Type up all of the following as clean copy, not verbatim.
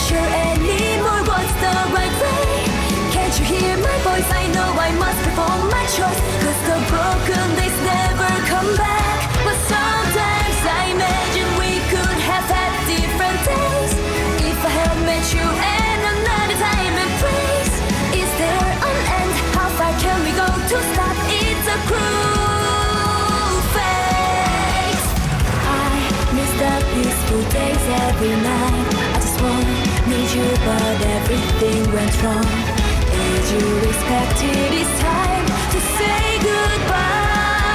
sure anymore what's the right way. Can't you hear my voice? I know I must perform my choice, 'cause the broken days never come back. But sometimes I imagine we could have had different days, if I had met you at another time and place. Is there an end? How far can we go to stop? It's a cruel fate. I miss the peaceful days every night. I just need you, but everything went wrong. Did you expect it is time to say goodbye?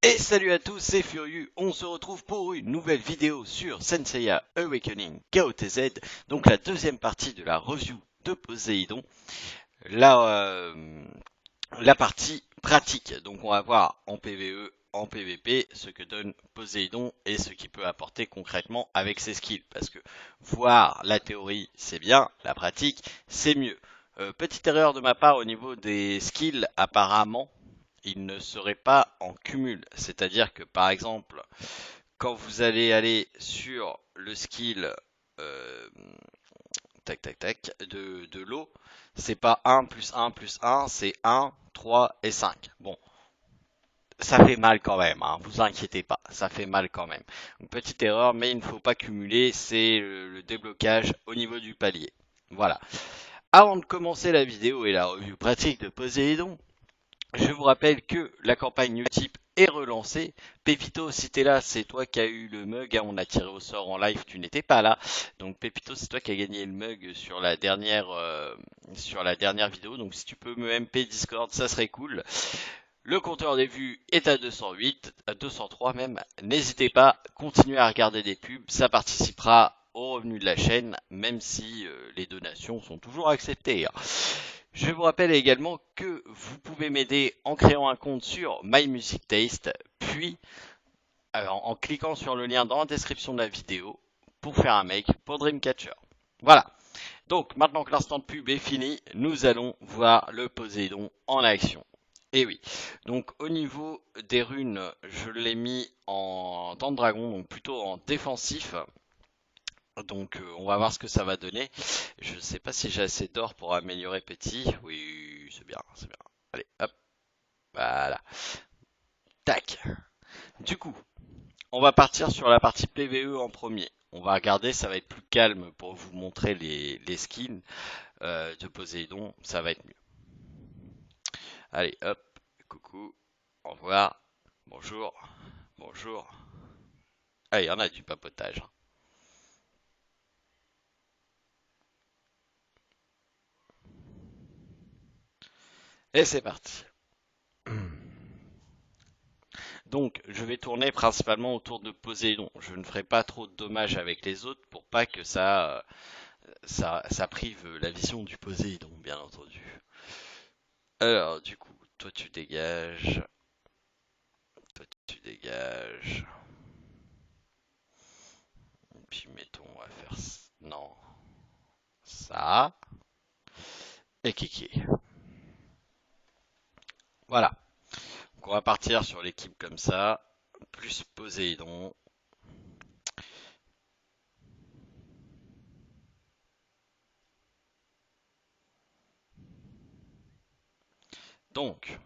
Et salut à tous, c'est Furieux, on se retrouve pour une nouvelle vidéo sur Senseiya Awakening KOTZ, donc la deuxième partie de la review de Poséidon, la partie pratique. Donc on va voir en PvE, en PvP, ce que donne Poséidon et ce qu'il peut apporter concrètement avec ses skills, parce que voir la théorie c'est bien, la pratique c'est mieux. Petite erreur de ma part au niveau des skills, apparemment il ne serait pas en cumul. C'est-à-dire que par exemple, quand vous allez aller sur le skill de l'eau, c'est pas 1 plus 1 plus 1, c'est 1, 3 et 5. Bon, ça fait mal quand même, hein, vous inquiétez pas, ça fait mal quand même. Une petite erreur, mais il ne faut pas cumuler, c'est le déblocage au niveau du palier. Voilà. Avant de commencer la vidéo et la revue pratique de Poséidon, je vous rappelle que la campagne Utip est relancée. Pépito, si t'es là, c'est toi qui as eu le mug. On a tiré au sort en live, tu n'étais pas là. Donc Pépito, c'est toi qui as gagné le mug sur la dernière vidéo. Donc si tu peux me MP Discord, ça serait cool. Le compteur des vues est à 208, à 203 même. N'hésitez pas, continuez à regarder des pubs, ça participera au revenu de la chaîne, même si les donations sont toujours acceptées. Je vous rappelle également que vous pouvez m'aider en créant un compte sur My Music Taste, puis en cliquant sur le lien dans la description de la vidéo pour faire un make pour Dreamcatcher. Voilà. Donc maintenant que l'instant de pub est fini, nous allons voir le Poséidon en action. Et oui, donc au niveau des runes, je l'ai mis en dents de dragon, donc plutôt en défensif. Donc on va voir ce que ça va donner. Je ne sais pas si j'ai assez d'or pour améliorer petit. Oui, c'est bien, c'est bien. Allez, hop, voilà. Tac. Du coup, on va partir sur la partie PvE en premier. On va regarder, ça va être plus calme pour vous montrer les skins de Poséidon. Ça va être mieux. Allez, hop, coucou, au revoir, bonjour, bonjour. Allez, on a du papotage. Et c'est parti. Donc, je vais tourner principalement autour de Poséidon. Je ne ferai pas trop de dommages avec les autres pour pas que ça prive la vision du Poséidon, bien entendu. Alors, du coup, toi tu dégages. Toi tu dégages. Et puis, mettons, on va faire... Non. Ça. Et Kiki. Voilà. Donc on va partir sur l'équipe comme ça, plus Poséidon. Donc,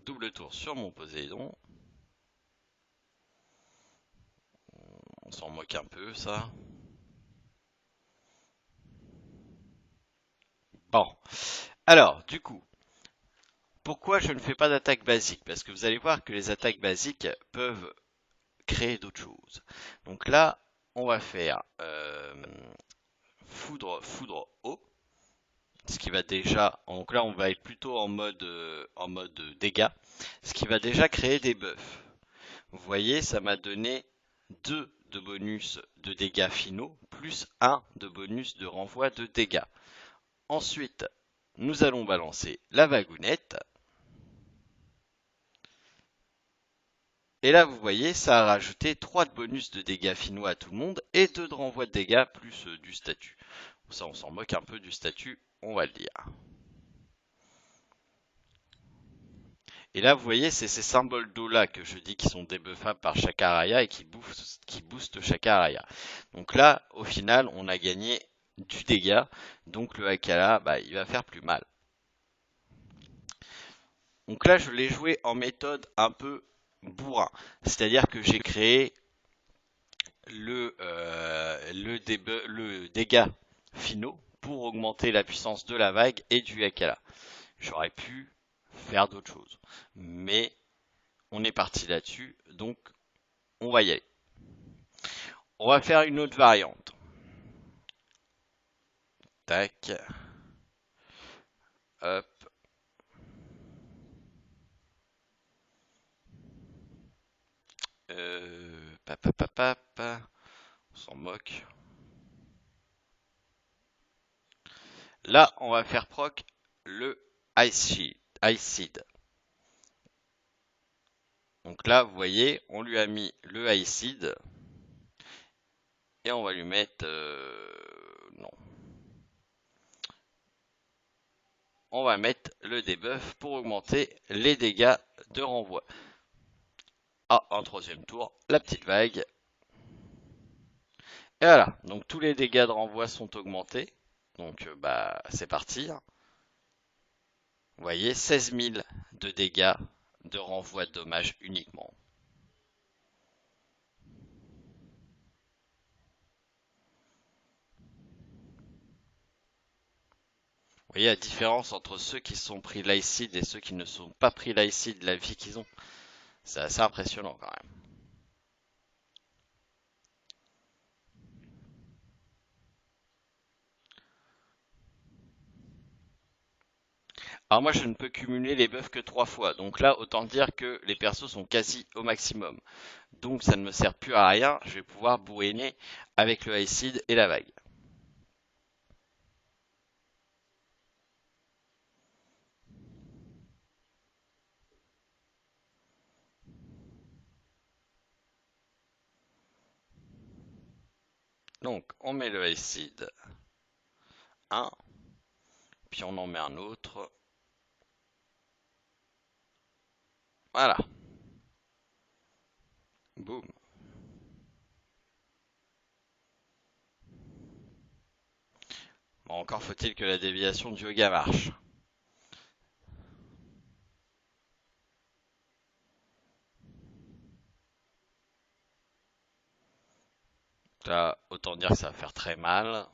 double tour sur mon Poséidon. On s'en moque un peu, ça. Bon. Alors, du coup, pourquoi je ne fais pas d'attaque basique? Parce que vous allez voir que les attaques basiques peuvent créer d'autres choses. Donc là, on va faire foudre haut. Ce qui va déjà, donc là on va être plutôt en mode dégâts, ce qui va déjà créer des buffs. Vous voyez, ça m'a donné 2 de bonus de dégâts finaux, plus 1 de bonus de renvoi de dégâts. Ensuite, nous allons balancer la vagounette. Et là, vous voyez, ça a rajouté 3 de bonus de dégâts finaux à tout le monde et 2 de renvoi de dégâts plus du statut. Ça, on s'en moque un peu du statut, on va le dire. Et là, vous voyez, c'est ces symboles d'eau là que je dis qui sont débuffables par Chakaraya et qui boostent Chakaraya. Donc là, au final, on a gagné du dégât. Donc le Hakala, bah, il va faire plus mal. Donc là, je l'ai joué en méthode un peu bourrin. C'est-à-dire que j'ai créé le dégât finaux pour augmenter la puissance de la vague et du Hakala. J'aurais pu faire d'autres choses. Mais on est parti là-dessus, donc on va y aller. On va faire une autre variante. Tac. Hop. On s'en moque. Là, on va faire proc le Ice Seed. Donc là, vous voyez, on lui a mis le Ice Seed. Et on va lui mettre... non. On va mettre le debuff pour augmenter les dégâts de renvoi. Ah, un troisième tour, la petite vague. Et voilà, donc tous les dégâts de renvoi sont augmentés. Donc bah c'est parti. Vous voyez, 16 000 de dégâts de renvoi de dommages uniquement. Vous voyez la différence entre ceux qui sont pris l'Icid et ceux qui ne sont pas pris l'Icid, la vie qu'ils ont. C'est assez impressionnant quand même. Alors moi je ne peux cumuler les buffs que 3 fois, donc là autant dire que les persos sont quasi au maximum. Donc ça ne me sert plus à rien, je vais pouvoir bourriner avec le Icid et la vague. Donc on met le Icid 1, puis on en met un autre. Voilà. Boum. Bon, encore faut-il que la déviation du yoga marche. Là, autant dire que ça va faire très mal.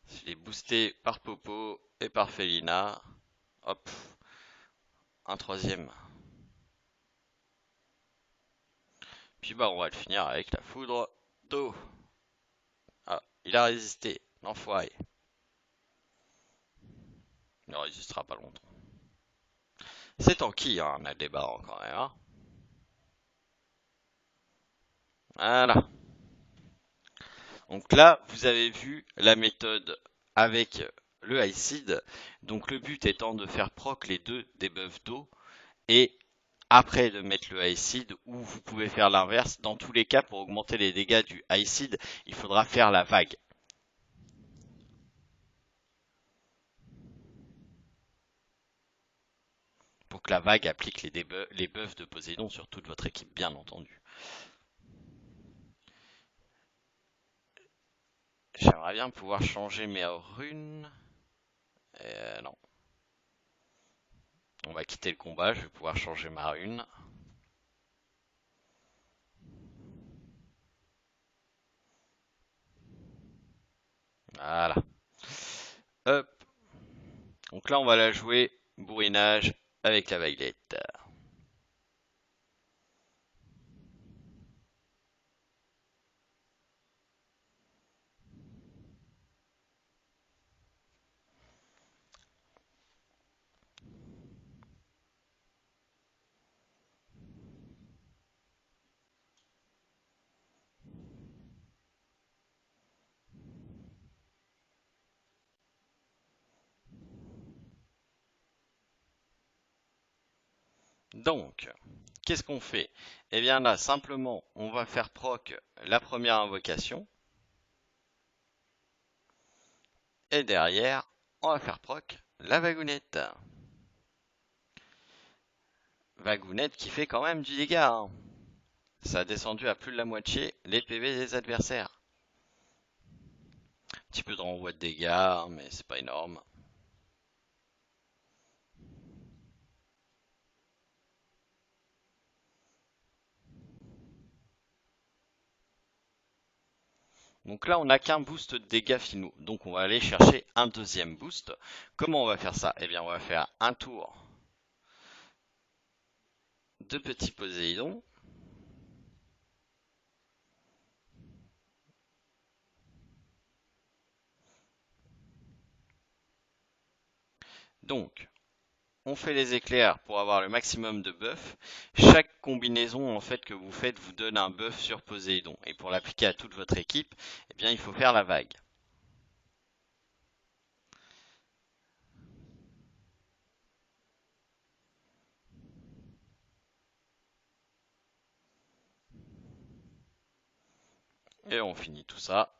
Je l'ai boosté par Popo et par Felina. Hop. Un troisième. Puis bah on va le finir avec la foudre d'eau. Ah, il a résisté, l'enfoiré. Il ne résistera pas longtemps. C'est tanky, hein, on a des barres quand même. Hein. Voilà. Donc là, vous avez vu la méthode avec le Icid. Donc le but étant de faire proc les deux debuffs d'eau et après de mettre le Icid, ou vous pouvez faire l'inverse. Dans tous les cas, pour augmenter les dégâts du Icid, il faudra faire la vague. Pour que la vague applique les buffs de Poséidon sur toute votre équipe, bien entendu. J'aimerais bien pouvoir changer mes runes. Non. On va quitter le combat, je vais pouvoir changer ma rune. Voilà. Hop. Donc là, on va la jouer bourrinage avec la vaguelette. Donc, qu'est-ce qu'on fait? Eh bien là, simplement, on va faire proc la première invocation. Et derrière, on va faire proc la vagounette. Vagounette qui fait quand même du dégât, hein. Ça a descendu à plus de la moitié les PV des adversaires. Un petit peu de renvoi de dégâts, hein, mais c'est pas énorme. Donc là, on n'a qu'un boost de dégâts finaux. Donc on va aller chercher un deuxième boost. Comment on va faire ça? Eh bien, on va faire un tour de petit Poséidon. Donc, on fait les éclairs pour avoir le maximum de buff. Chaque combinaison en fait que vous faites vous donne un buff sur Poséidon. Et pour l'appliquer à toute votre équipe, eh bien, il faut faire la vague. Et on finit tout ça.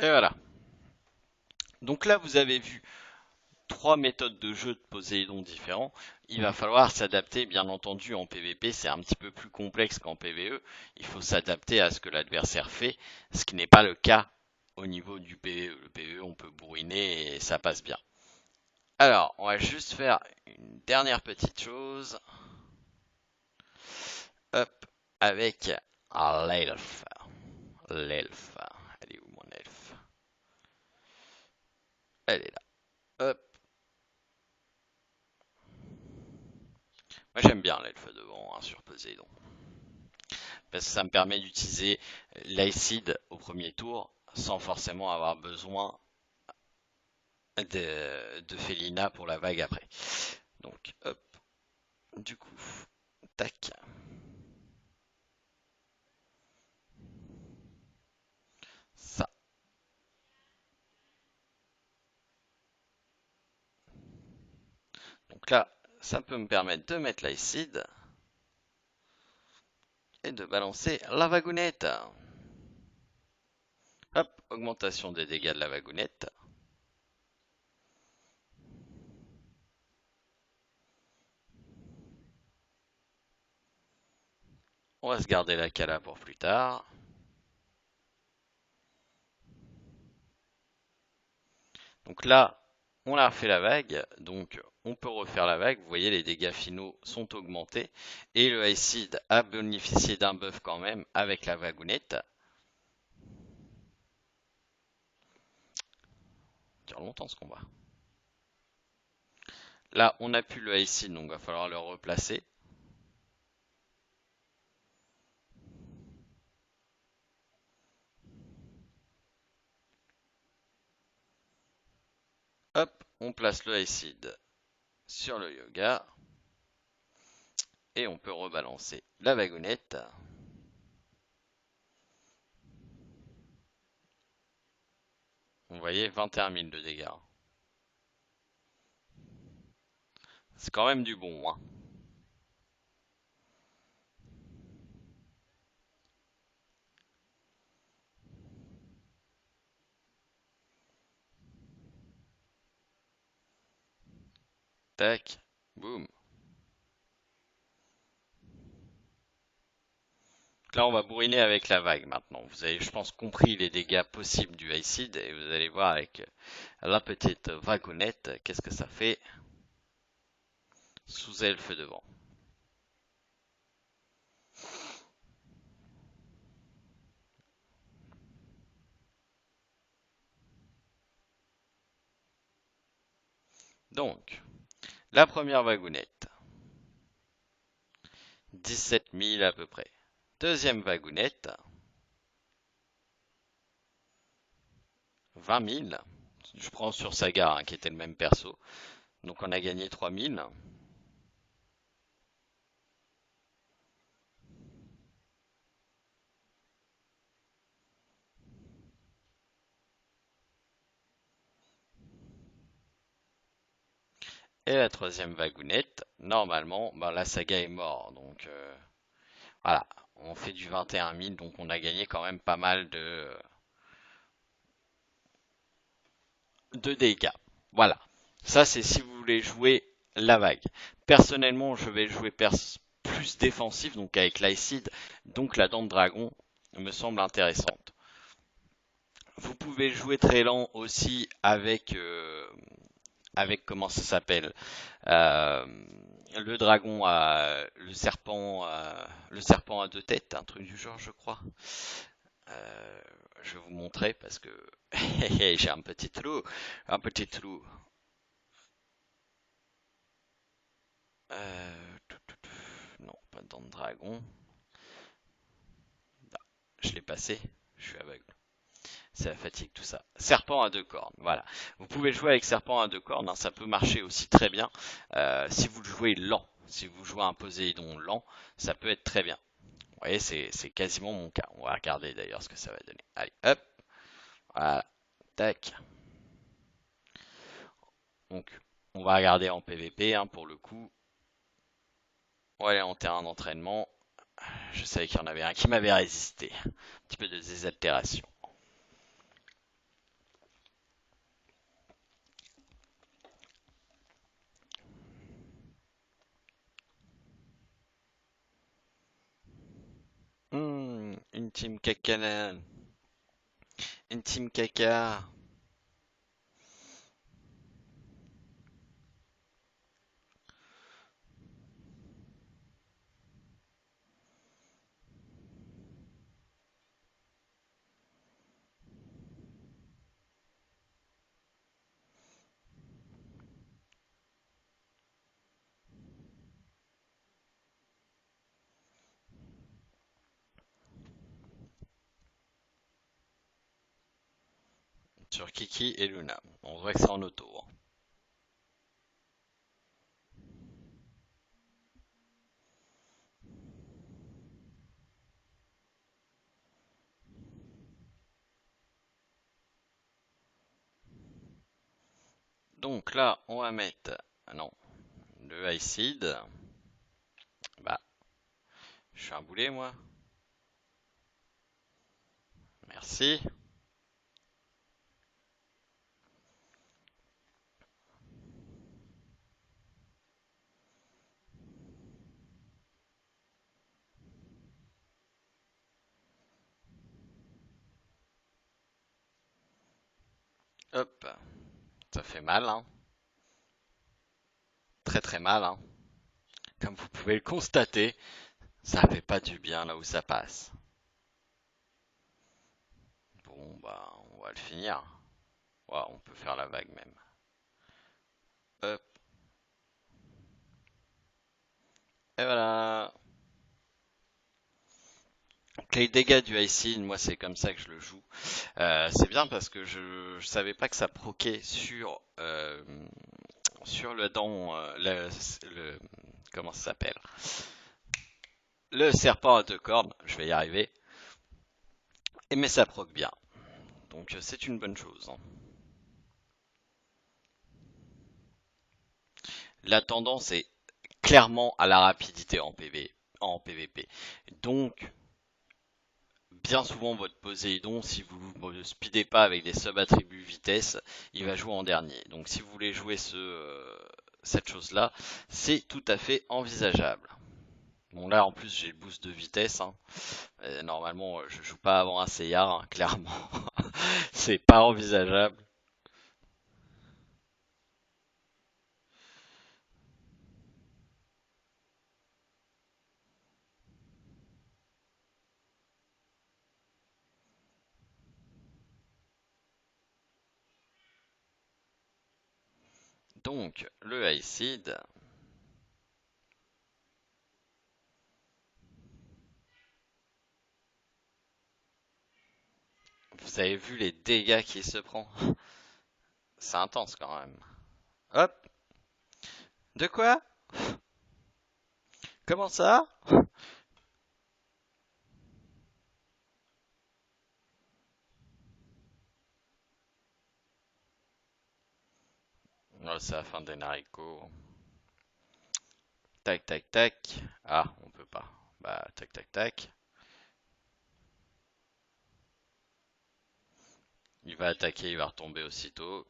Et voilà. Donc là, vous avez vu 3 méthodes de jeu de Poséidon différents. Il va falloir s'adapter, bien entendu, en PvP, c'est un petit peu plus complexe qu'en PvE. Il faut s'adapter à ce que l'adversaire fait, ce qui n'est pas le cas au niveau du PvE. Le PvE, on peut bourriner et ça passe bien. Alors, on va juste faire une dernière petite chose. Hop, avec l'elfe. L'elfe. Elle est où mon elfe? Elle est là. Hop. Moi j'aime bien l'elfe devant, hein, sur Poséidon. Parce que ça me permet d'utiliser l'Aicid au premier tour sans forcément avoir besoin de Felina pour la vague après. Donc hop, du coup, tac. Ça. Donc là, ça peut me permettre de mettre l'Aicid et de balancer la vagounette. Hop, augmentation des dégâts de la vagounette. On va se garder la cala pour plus tard. Donc là, on a refait la vague, donc on peut refaire la vague. Vous voyez, les dégâts finaux sont augmentés. Et le Acid a bénéficié d'un buff quand même avec la vagounette. Ça dure longtemps ce combat. Là, on n'a plus le Acid, donc il va falloir le replacer. Hop, on place le Acid sur le Yoga. Et on peut rebalancer la vagounette. Vous voyez, 21 000 de dégâts. C'est quand même du bon, hein. Tac, boum. Là, on va bourriner avec la vague maintenant. Vous avez, je pense, compris les dégâts possibles du Acid et vous allez voir avec la petite vagounette qu'est-ce que ça fait sous elfe devant. Donc, la première vagounette, 17 000 à peu près. Deuxième vagounette, 20 000. Je prends sur Saga, hein, qui était le même perso. Donc on a gagné 3 000. Et la troisième vagounette, normalement, ben, la Saga est mort. Donc voilà, On fait du 21 000, donc on a gagné quand même pas mal de dégâts. Voilà. Ça, c'est si vous voulez jouer la vague. Personnellement, je vais jouer plus défensif, donc avec l'Icid, donc la dent de dragon me semble intéressante. Vous pouvez jouer très lent aussi avec comment ça s'appelle, euh, le dragon le serpent à deux têtes, un truc du genre, je crois. Euh, je vais vous montrer parce que j'ai un petit trou. Non, pas dans le dragon. Non, je l'ai passé. Je suis aveugle. C'est la fatigue, tout ça. Serpent à deux cornes, voilà. Vous pouvez jouer avec serpent à deux cornes, hein, ça peut marcher aussi très bien. Si vous le jouez lent, si vous jouez un Poséidon lent, ça peut être très bien. Vous voyez, c'est quasiment mon cas. On va regarder d'ailleurs ce que ça va donner. Allez, hop, voilà, tac. Donc, on va regarder en PVP, hein, pour le coup. On va aller en terrain d'entraînement. Je savais qu'il y en avait un qui m'avait résisté. Un petit peu de désaltération. Une team caca. Une team caca. Sur Kiki et Luna. On voit que c'est en auto, hein. Donc là, on va mettre, ah non, le Icid. Bah, je suis un boulet, moi. Merci. Hop. Ça fait mal, hein. Très très mal, hein. Comme vous pouvez le constater, ça fait pas du bien là où ça passe. Bon, bah, on va le finir. Ouais, on peut faire la vague même. Hop. Et voilà. Donc, les dégâts du Icid, moi c'est comme ça que je le joue. C'est bien parce que je savais pas que ça proquait sur le dent, comment ça s'appelle? Le serpent à deux cornes, je vais y arriver. Et mais ça proc bien. Donc c'est une bonne chose, hein. La tendance est clairement à la rapidité en PVP. Donc, bien souvent, votre Poséidon, si vous ne speedez pas avec des sub-attributs vitesse, il va jouer en dernier. Donc, si vous voulez jouer cette chose-là, c'est tout à fait envisageable. Bon, là, en plus, j'ai le boost de vitesse, hein. Normalement, je joue pas avant un Seyar, hein, clairement. C'est pas envisageable. Donc, le Icid, vous avez vu les dégâts qu'il se prend? C'est intense quand même. Hop, de quoi? Comment ça? Oh, c'est la fin des haricots. Tac, tac, tac. Ah, on peut pas. Bah, tac, tac, tac. Il va attaquer, il va retomber aussitôt.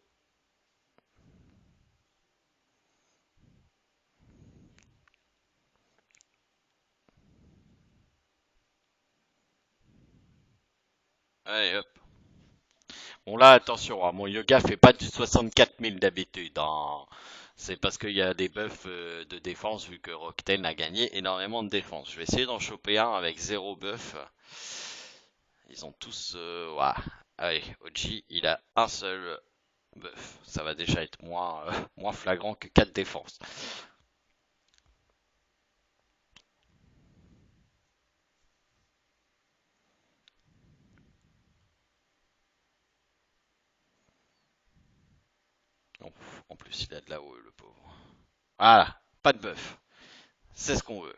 Allez, hop. Bon là, attention, hein, mon yoga fait pas du 64 000 d'habitude, hein. C'est parce qu'il y a des buffs de défense vu que Rocktail a gagné énormément de défense. Je vais essayer d'en choper un avec zéro buff. Ils ont tous... ouah. Allez, Oji, il a un seul buff. Ça va déjà être moins, moins flagrant que 4 défenses. En plus, il a de la haut, le pauvre. Voilà, pas de buff. C'est ce qu'on veut.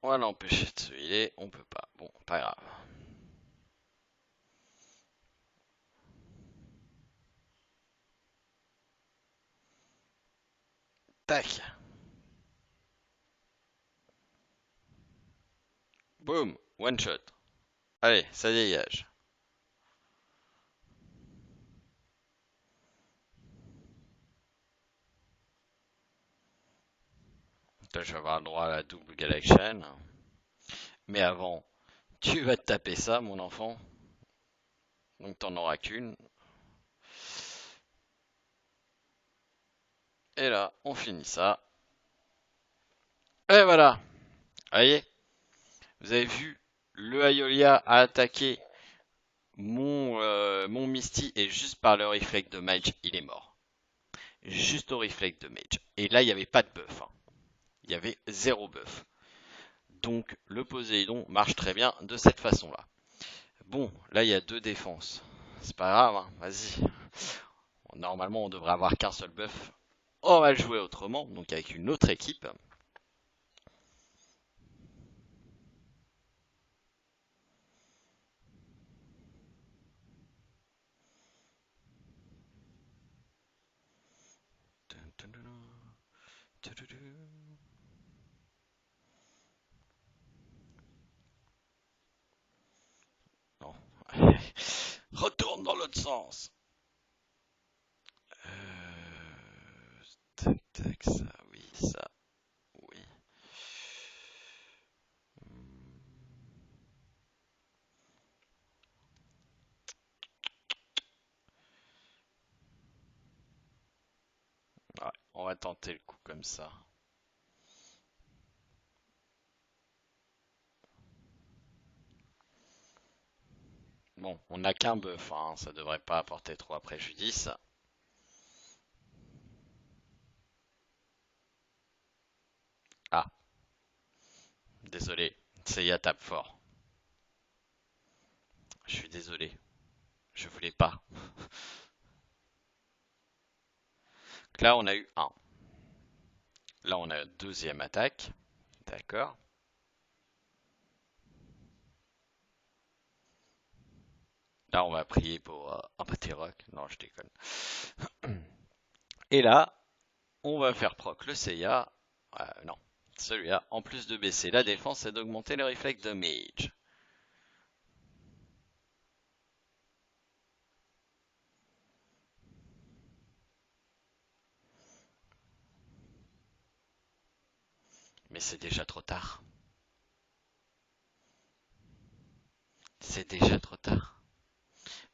On va l'empêcher de se healer, on peut pas. Bon, pas grave. Tac. Boum. One shot. Allez, ça dégage. Là, je vais avoir le droit à la double Galaxian. Mais avant, tu vas te taper ça, mon enfant. Donc t'en auras qu'une. Et là, on finit ça. Et voilà. Voyez, vous avez vu, le Aiolia a attaqué mon Misty et juste par le réflexe de Mage, il est mort. Juste au réflexe de Mage. Et là, il n'y avait pas de buff, hein. Il y avait zéro buff. Donc le Poséidon marche très bien de cette façon-là. Bon, là il y a deux défenses. C'est pas grave, hein, vas-y. Normalement on devrait avoir qu'un seul buff. On va le jouer autrement, donc avec une autre équipe. Non. Retourne dans l'autre sens. Tac, tac, ça, oui, ça, oui. Ouais, on va tenter le coup comme ça. Bon, on n'a qu'un buff, hein, ça devrait pas apporter trop à préjudice. Ah, désolé, Seiya tape fort. Je suis désolé, je voulais pas. Donc là, on a eu un. Là, on a deuxième attaque. D'accord. Là, on va prier pour un pâté rock. Non, je déconne. Et là, on va faire proc le Seiya. Non, celui-là. En plus de baisser la défense et d'augmenter le réflexe de Mage. Mais c'est déjà trop tard. C'est déjà trop tard.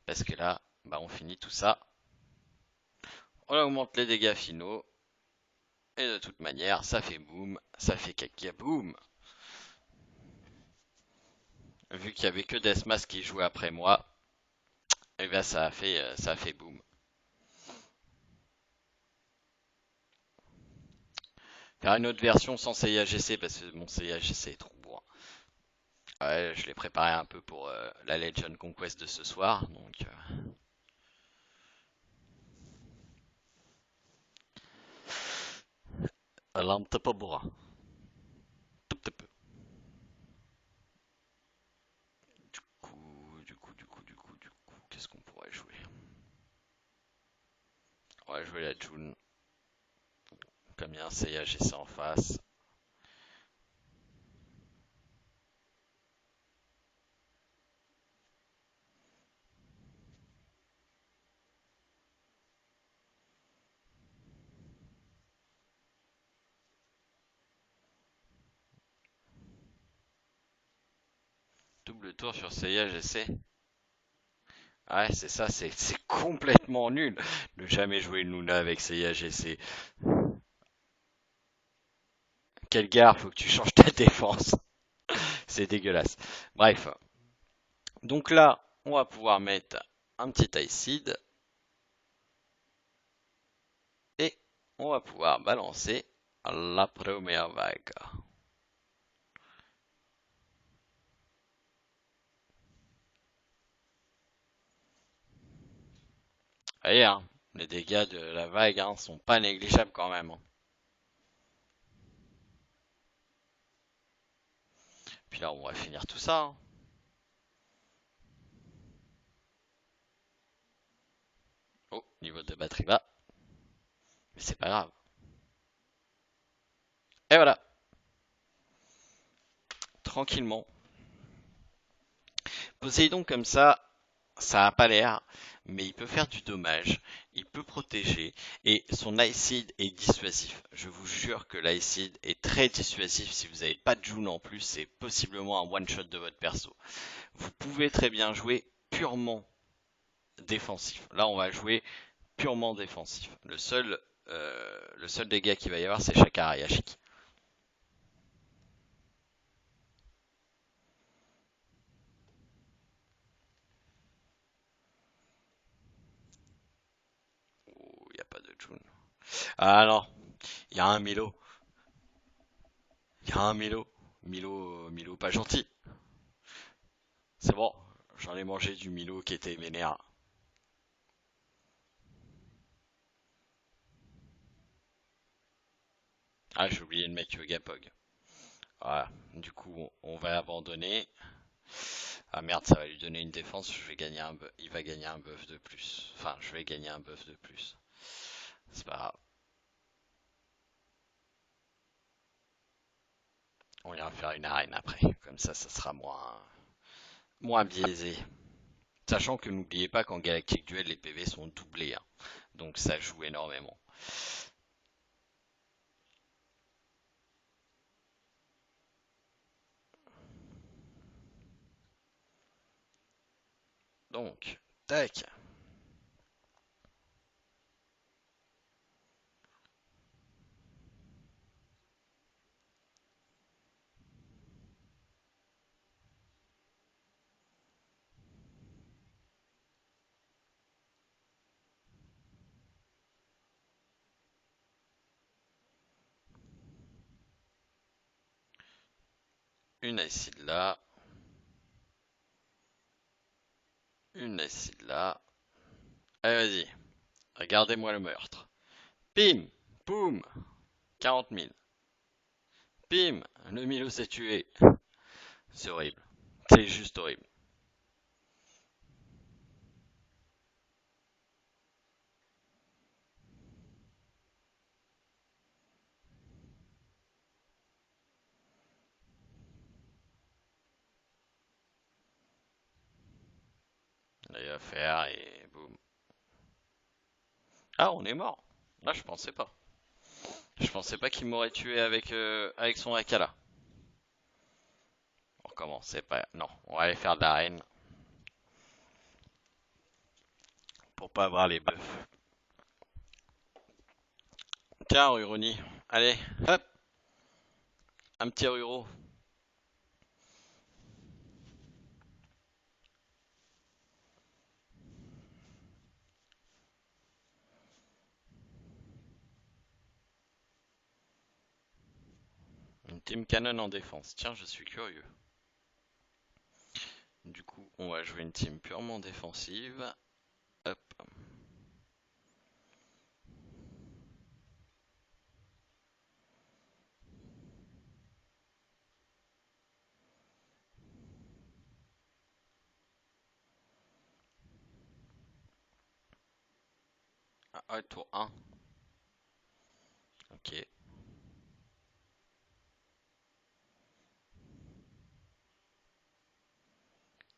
Parce que là, bah, on finit tout ça. On augmente les dégâts finaux. Et de toute manière, ça fait boum. Ça fait caca boum. Vu qu'il y avait que Deathmask qui jouait après moi, et bien ça a fait boum. Faire une autre version sans CIAGC parce que mon CIAGC est trop bourrin. Ouais, je l'ai préparé un peu pour la Legend Conquest de ce soir, donc elle est un petit peu bourrin. Tout petit peu. Du coup, qu'est-ce qu'on Comme il y a un CAGC en face. Double tour sur CAGC. Ouais, c'est ça, c'est complètement nul de jamais jouer Luna avec CAGC. Quelle gare, faut que tu changes ta défense. C'est dégueulasse. Bref. Donc là, on va pouvoir mettre un petit Ice Seed. Et on va pouvoir balancer la première vague. Voyez, hein, les dégâts de la vague hein, sont pas négligeables quand même. Hein. Puis là, on va finir tout ça. Hein. Oh, niveau de batterie bas. Mais c'est pas grave. Et voilà, tranquillement. Poséidon comme ça a pas l'air, mais il peut faire du dommage, il peut protéger, et son Ice est dissuasif. Je vous jure que l'Ice est très dissuasif. Si vous n'avez pas de June en plus, c'est possiblement un one-shot de votre perso. Vous pouvez très bien jouer purement défensif. Là, on va jouer purement défensif. Le seul dégât qu'il va y avoir, c'est Shakara Yashiki. Oh, il n'y a pas de June. Ah non, il y a un Milo. Il y a un Milo. Milo pas gentil. C'est bon, j'en ai mangé du Milo qui était vénère. Ah, j'ai oublié de mettre Yogapog. Voilà, du coup, on va abandonner. Ah merde, ça va lui donner une défense, je vais gagner un buff. Il va gagner un buff de plus. Enfin, je vais gagner un buff de plus. C'est pas grave. On ira faire une arène après. Comme ça sera moins biaisé. Sachant que n'oubliez pas qu'en Galactic Duel, les PV sont doublés. Hein. Donc ça joue énormément. Donc, tac. Une acide là. Une acide là. Allez, vas-y. Regardez-moi le meurtre. Pim, poum, 40 000. Pim, le Milo s'est tué. C'est horrible. C'est juste horrible. Là, il va faire et boum. Ah, on est mort. Là, je pensais pas. Je pensais pas qu'il m'aurait tué avec son Akala. On recommence, c'est pas... Non, on va aller faire de la reine pour pas avoir les buffs. Tiens, Ruroni. Allez, hop, un petit Ruro. Une Team Cannon en défense. Tiens, je suis curieux. Du coup, on va jouer une team purement défensive. Hop. Ah, ouais, tour 1. Ok.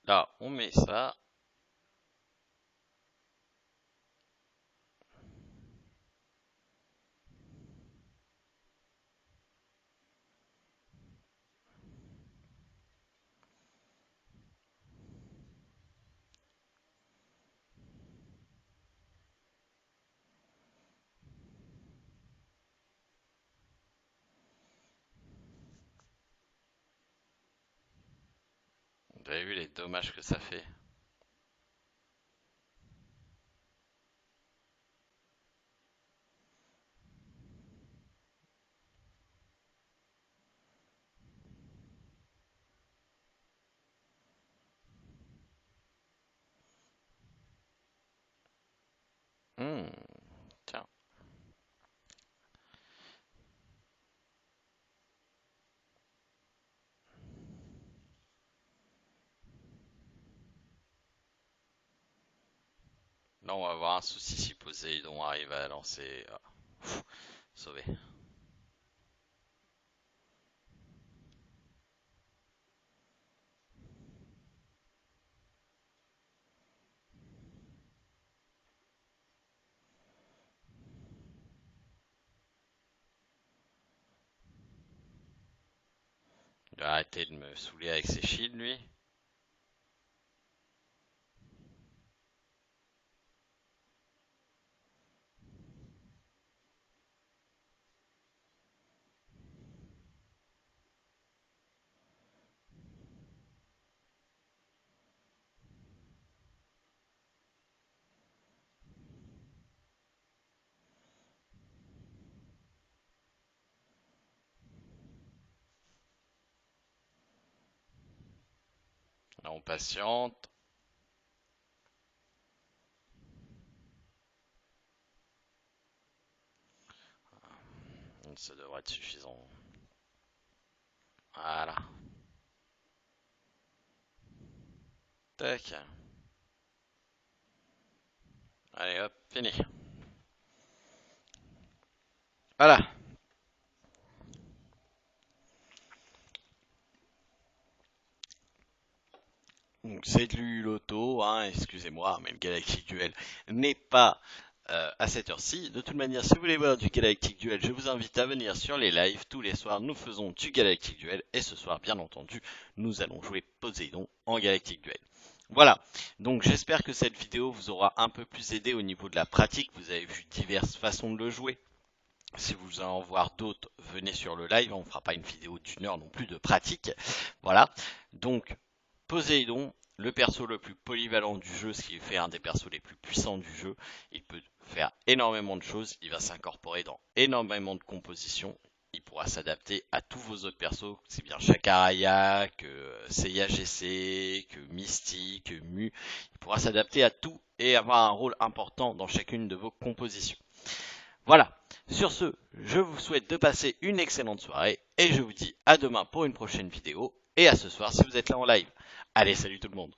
Là, on met ça. Vous avez vu les dommages que ça fait? Hmm, tiens. Là, on va avoir un souci si Poséidon arrive à lancer. Ah, sauvé. Il va arrêter de me saouler avec ses shields, lui. Là, on patiente. Ça devrait être suffisant. Voilà. Tac. Allez hop, fini. Voilà. Donc c'est de l'auto, hein, excusez-moi, mais le Galactic Duel n'est pas à cette heure-ci. De toute manière, si vous voulez voir du Galactic Duel, je vous invite à venir sur les lives. Tous les soirs, nous faisons du Galactic Duel. Et ce soir, bien entendu, nous allons jouer Poséidon en Galactic Duel. Voilà, donc j'espère que cette vidéo vous aura un peu plus aidé au niveau de la pratique. Vous avez vu diverses façons de le jouer. Si vous voulez en voir d'autres, venez sur le live. On ne fera pas une vidéo d'une heure non plus de pratique. Voilà, donc Poséidon, le perso le plus polyvalent du jeu, ce qui fait un des persos les plus puissants du jeu. Il peut faire énormément de choses, il va s'incorporer dans énormément de compositions. Il pourra s'adapter à tous vos autres persos, c'est bien Chakaraya, que Seiya GC, que Misty, que Mu. Il pourra s'adapter à tout et avoir un rôle important dans chacune de vos compositions. Voilà, sur ce, je vous souhaite de passer une excellente soirée et je vous dis à demain pour une prochaine vidéo et à ce soir si vous êtes là en live. Allez, salut tout le monde!